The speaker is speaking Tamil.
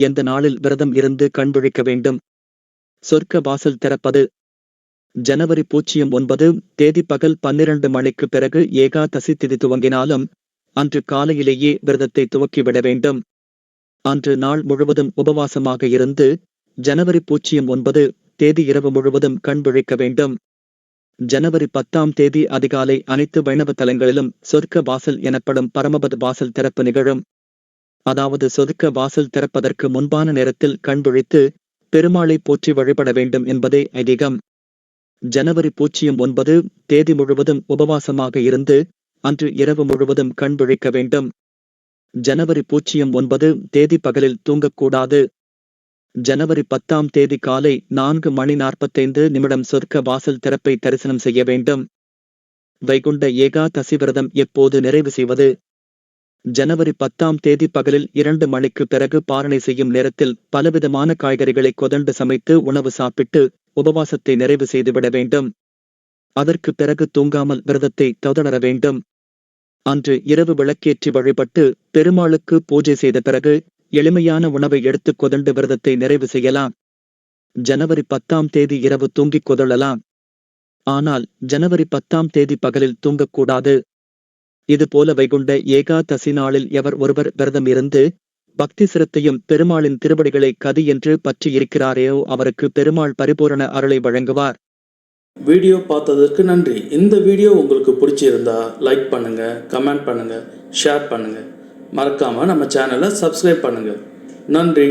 எந்த நாளில் விரதம் இருந்து கண் விழிக்க வேண்டும்? சொர்க்க வாசல் திறப்பது. ஜனவரி 09 தேதி பகல் 12 மணிக்கு பிறகு ஏகாதசி திதி துவங்கினாலும் அன்று காலையிலேயே விரதத்தை துவக்கிவிட வேண்டும். அன்று நாள் முழுவதும் உபவாசமாக இருந்து ஜனவரி 09 தேதி இரவு முழுவதும் கண் விழிக்க வேண்டும். ஜனவரி 10 தேதி அதிகாலை அனைத்து வைணவ தலங்களிலும் சொர்க்க வாசல் எனப்படும் பரமபத வாசல் திறப்பு நிகழும். அதாவது சொர்க்க வாசல் திறப்பதற்கு முன்பான நேரத்தில் கண் விழித்து பெருமாளை போற்றி வழிபட வேண்டும் என்பதே ஐதீகம். ஜனவரி 09 தேதி முழுவதும் உபவாசமாக இருந்து அன்று இரவு முழுவதும் கண் விழிக்க வேண்டும். ஜனவரி 09 தேதி பகலில் தூங்கக்கூடாது. ஜனவரி 10 தேதி காலை 4:45 சொர்க்க வாசல் திறப்பை தரிசனம் செய்ய வேண்டும். வைகுண்ட ஏகாதசி விரதம் எப்போது நிறைவு செய்வது? ஜனவரி 10 தேதி பகலில் 2 மணிக்கு பிறகு பாரணை செய்யும் நேரத்தில் பலவிதமான காய்கறிகளை கொதண்டு சமைத்து உணவு சாப்பிட்டு உபவாசத்தை நிறைவு செய்துவிட வேண்டும். அதற்கு பிறகு தூங்காமல் விரதத்தை தொடர வேண்டும். அன்று இரவு விளக்கேற்றி வழிபட்டு பெருமாளுக்கு பூஜை செய்த பிறகு எளிமையான உணவை எடுத்து கொதண்டு விரதத்தை நிறைவு செய்யலாம். ஜனவரி 10 தேதி இரவு தூங்கிக் கொதழலாம். ஆனால் ஜனவரி 10 தேதி பகலில் தூங்கக்கூடாது. இதுபோல வைகுண்ட ஏகாதசி நாளில் எவர் ஒருவர் விரதம் இருந்து பக்தி சிரத்தையும் பெருமாளின் திருவடிகளை கதி என்று பற்றி இருக்கிறாரோ அவருக்கு பெருமாள் பரிபூரண அருளை வழங்குவார். வீடியோ பார்த்ததற்கு நன்றி. இந்த வீடியோ உங்களுக்கு பிடிச்சிருந்தா லைக் பண்ணுங்க, கமெண்ட் பண்ணுங்க, ஷேர் பண்ணுங்க. மறக்காம நம்ம சேனலை சப்ஸ்கிரைப் பண்ணுங்க. நன்றி.